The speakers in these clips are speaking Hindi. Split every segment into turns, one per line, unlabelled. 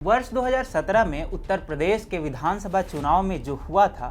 वर्ष 2017 में उत्तर प्रदेश के विधानसभा चुनाव में जो हुआ था,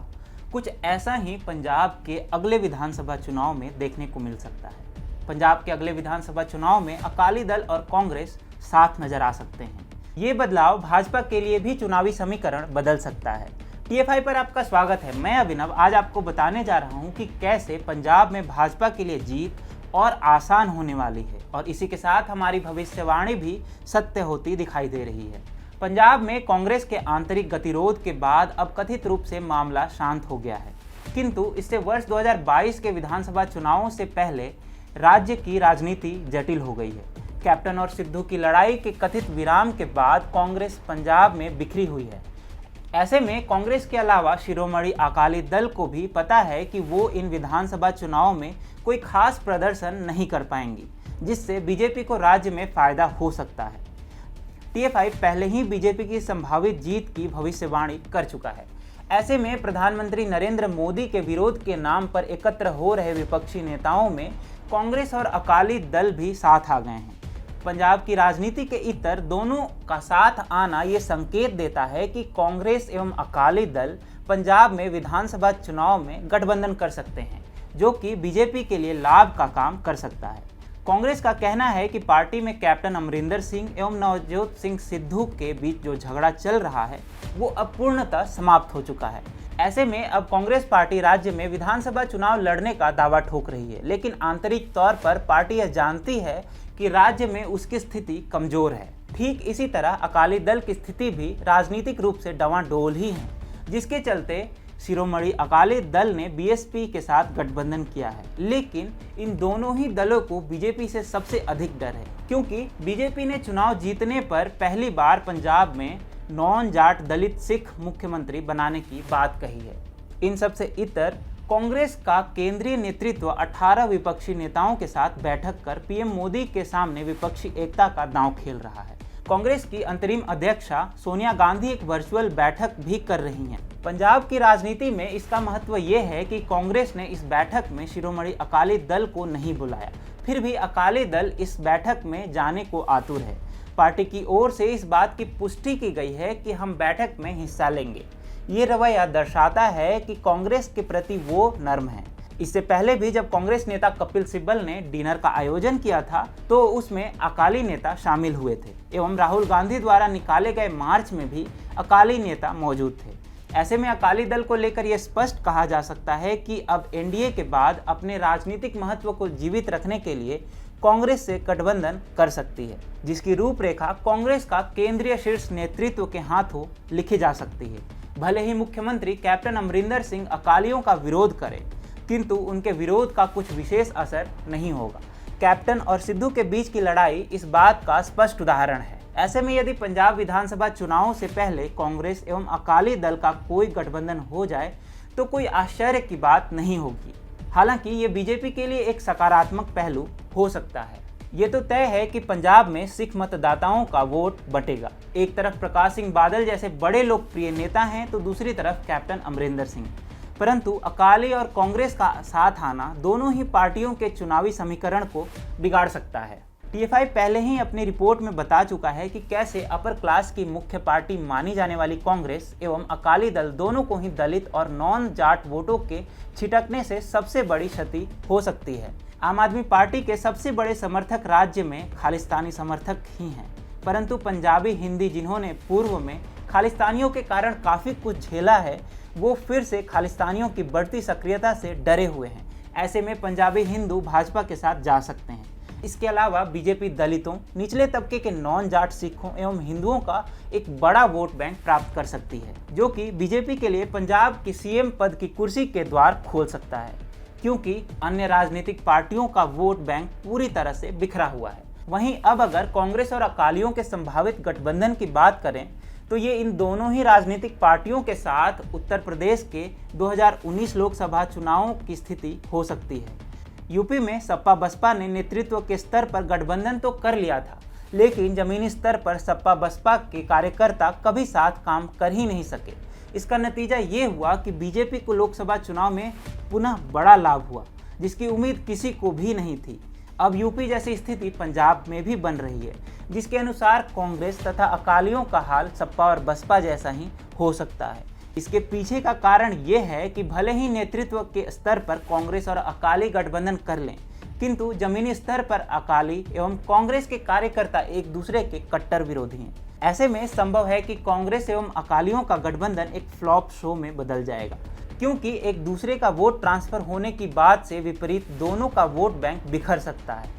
कुछ ऐसा ही पंजाब के अगले विधानसभा चुनाव में देखने को मिल सकता है। पंजाब के अगले विधानसभा चुनाव में अकाली दल और कांग्रेस साथ नजर आ सकते हैं। ये बदलाव भाजपा के लिए भी चुनावी समीकरण बदल सकता है। TFI पर आपका स्वागत है। मैं अभिनव आज आपको बताने जा रहा हूँ कि कैसे पंजाब में भाजपा के लिए जीत और आसान होने वाली है, और इसी के साथ हमारी भविष्यवाणी भी सत्य होती दिखाई दे रही है। पंजाब में कांग्रेस के आंतरिक गतिरोध के बाद अब कथित रूप से मामला शांत हो गया है, किंतु इससे वर्ष 2022 के विधानसभा चुनावों से पहले राज्य की राजनीति जटिल हो गई है। कैप्टन और सिद्धू की लड़ाई के कथित विराम के बाद कांग्रेस पंजाब में बिखरी हुई है। ऐसे में कांग्रेस के अलावा शिरोमणि अकाली दल को भी पता है कि वो इन विधानसभा चुनाव में कोई खास प्रदर्शन नहीं कर पाएंगी, जिससे बीजेपी को राज्य में फायदा हो सकता है। TFI पहले ही बीजेपी की संभावित जीत की भविष्यवाणी कर चुका है। ऐसे में प्रधानमंत्री नरेंद्र मोदी के विरोध के नाम पर एकत्र हो रहे विपक्षी नेताओं में कांग्रेस और अकाली दल भी साथ आ गए हैं। पंजाब की राजनीति के इतर दोनों का साथ आना ये संकेत देता है कि कांग्रेस एवं अकाली दल पंजाब में विधानसभा चुनाव में गठबंधन कर सकते हैं, जो कि बीजेपी के लिए लाभ का काम कर सकता है। कांग्रेस का कहना है कि पार्टी में कैप्टन अमरिंदर सिंह एवं नवजोत सिंह सिद्धू के बीच जो झगड़ा चल रहा है वो अब पूर्णतः समाप्त हो चुका है। ऐसे में अब कांग्रेस पार्टी राज्य में विधानसभा चुनाव लड़ने का दावा ठोक रही है, लेकिन आंतरिक तौर पर पार्टी यह जानती है कि राज्य में उसकी स्थिति कमजोर है। ठीक इसी तरह अकाली दल की स्थिति भी राजनीतिक रूप से डवाडोल ही है, जिसके चलते शिरोमणि अकाली दल ने BSP के साथ गठबंधन किया है। लेकिन इन दोनों ही दलों को बीजेपी से सबसे अधिक डर है, क्योंकि बीजेपी ने चुनाव जीतने पर पहली बार पंजाब में नॉन जाट दलित सिख मुख्यमंत्री बनाने की बात कही है। इन सबसे इतर कांग्रेस का केंद्रीय नेतृत्व 18 विपक्षी नेताओं के साथ बैठक कर PM मोदी के सामने विपक्षी एकता का दांव खेल रहा है। कांग्रेस की अंतरिम अध्यक्षा सोनिया गांधी एक वर्चुअल बैठक भी कर रही हैं। पंजाब की राजनीति में इसका महत्व ये है कि कांग्रेस ने इस बैठक में शिरोमणि अकाली दल को नहीं बुलाया, फिर भी अकाली दल इस बैठक में जाने को आतुर है। पार्टी की ओर से इस बात की पुष्टि की गई है कि हम बैठक में हिस्सा लेंगे। ये रवैया दर्शाता है कि कांग्रेस के प्रति वो नर्म है। इससे पहले भी जब कांग्रेस नेता कपिल सिब्बल ने डिनर का आयोजन किया था तो उसमें अकाली नेता शामिल हुए थे, एवं राहुल गांधी द्वारा निकाले गए मार्च में भी अकाली नेता मौजूद थे। ऐसे में अकाली दल को लेकर यह स्पष्ट कहा जा सकता है कि अब NDA के बाद अपने राजनीतिक महत्व को जीवित रखने के लिए कांग्रेस से गठबंधन कर सकती है, जिसकी रूपरेखा कांग्रेस का केंद्रीय शीर्ष नेतृत्व के हाथों लिखी जा सकती है। भले ही मुख्यमंत्री कैप्टन अमरिंदर सिंह अकालियों का विरोध करें, किंतु उनके विरोध का कुछ विशेष असर नहीं होगा। कैप्टन और सिद्धू के बीच की लड़ाई इस बात का स्पष्ट उदाहरण है। ऐसे में यदि पंजाब विधानसभा चुनावों से पहले कांग्रेस एवं अकाली दल का कोई गठबंधन हो जाए तो कोई आश्चर्य की बात नहीं होगी। हालांकि ये बीजेपी के लिए एक सकारात्मक पहलू हो सकता है। ये तो तय है कि पंजाब में सिख मतदाताओं का वोट बटेगा। एक तरफ प्रकाश सिंह बादल जैसे बड़े लोकप्रिय नेता हैं तो दूसरी तरफ कैप्टन अमरिंदर सिंह। परंतु अकाली और कांग्रेस का साथ आना दोनों ही पार्टियों के चुनावी समीकरण को बिगाड़ सकता है। TFI पहले ही अपनी रिपोर्ट में बता चुका है कि कैसे अपर क्लास की मुख्य पार्टी मानी जाने वाली कांग्रेस एवं अकाली दल दोनों को ही दलित और नॉन जाट वोटों के छिटकने से सबसे बड़ी क्षति हो सकती है। आम आदमी पार्टी के सबसे बड़े समर्थक राज्य में खालिस्तानी समर्थक ही हैं, परंतु पंजाबी हिंदी जिन्होंने पूर्व में खालिस्तानियों के कारण काफ़ी कुछ झेला है, वो फिर से खालिस्तानियों की बढ़ती सक्रियता से डरे हुए हैं। ऐसे में पंजाबी हिंदू भाजपा के साथ जा सकते हैं। इसके अलावा बीजेपी दलितों, निचले तबके के नॉन जाट सिखों एवं हिंदुओं का एक बड़ा वोट बैंक प्राप्त कर सकती है, जो कि बीजेपी के लिए पंजाब की CM पद की कुर्सी के द्वार खोल सकता है, क्योंकि अन्य राजनीतिक पार्टियों का वोट बैंक पूरी तरह से बिखरा हुआ है। वहीं अब अगर कांग्रेस और अकालियों के संभावित गठबंधन की बात करें तो ये इन दोनों ही राजनीतिक पार्टियों के साथ उत्तर प्रदेश के 2019 लोकसभा चुनावों की स्थिति हो सकती है। यूपी में सपा बसपा ने नेतृत्व के स्तर पर गठबंधन तो कर लिया था, लेकिन जमीनी स्तर पर सपा बसपा के कार्यकर्ता कभी साथ काम कर ही नहीं सके। इसका नतीजा ये हुआ कि बीजेपी को लोकसभा चुनाव में पुनः बड़ा लाभ हुआ, जिसकी उम्मीद किसी को भी नहीं थी। अब यूपी जैसी स्थिति पंजाब में भी बन रही है, जिसके अनुसार कांग्रेस तथा अकालियों का हाल सपा और बसपा जैसा ही हो सकता है। इसके पीछे का कारण ये है कि भले ही नेतृत्व के स्तर पर कांग्रेस और अकाली गठबंधन कर लें, किंतु जमीनी स्तर पर अकाली एवं कांग्रेस के कार्यकर्ता एक दूसरे के कट्टर विरोधी हैं। ऐसे में संभव है कि कांग्रेस एवं अकालियों का गठबंधन एक फ्लॉप शो में बदल जाएगा, क्योंकि एक दूसरे का वोट ट्रांसफर होने की बात से विपरीत दोनों का वोट बैंक बिखर सकता है।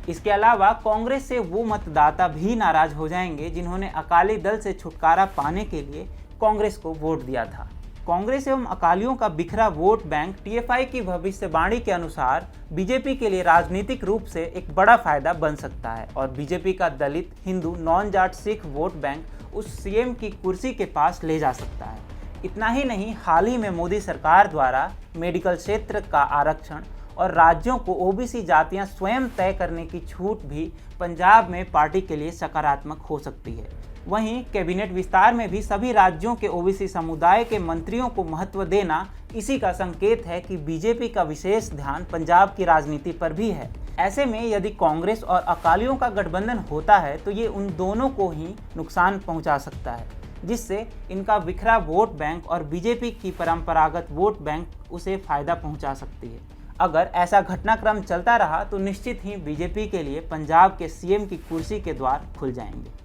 इसके अलावा कांग्रेस से वो मतदाता भी नाराज हो जाएंगे जिन्होंने अकाली दल से छुटकारा पाने के लिए कांग्रेस को वोट दिया था। कांग्रेस एवं अकालियों का बिखरा वोट बैंक टीएफआई की भविष्यवाणी के अनुसार बीजेपी के लिए राजनीतिक रूप से एक बड़ा फायदा बन सकता है और बीजेपी का Dalit, Hindu, non Jat Sikh vote bank उस सीएम की कुर्सी के पास ले जा सकता है। इतना ही नहीं, हाल ही में मोदी सरकार द्वारा मेडिकल क्षेत्र का आरक्षण और राज्यों को ओबीसी जातियां स्वयं तय करने की छूट भी पंजाब में पार्टी के लिए सकारात्मक हो सकती है। वहीं कैबिनेट विस्तार में भी सभी राज्यों के ओबीसी समुदाय के मंत्रियों को महत्व देना इसी का संकेत है कि बीजेपी का विशेष ध्यान पंजाब की राजनीति पर भी है। ऐसे में यदि कांग्रेस और अकालियों का गठबंधन होता है तो ये उन दोनों को ही नुकसान पहुंचा सकता है, जिससे इनका बिखरा वोट बैंक और बीजेपी की परंपरागत वोट बैंक उसे फायदा पहुंचा सकती है। अगर ऐसा घटनाक्रम चलता रहा तो निश्चित ही बीजेपी के लिए पंजाब के सीएम की कुर्सी के द्वार खुल जाएंगे।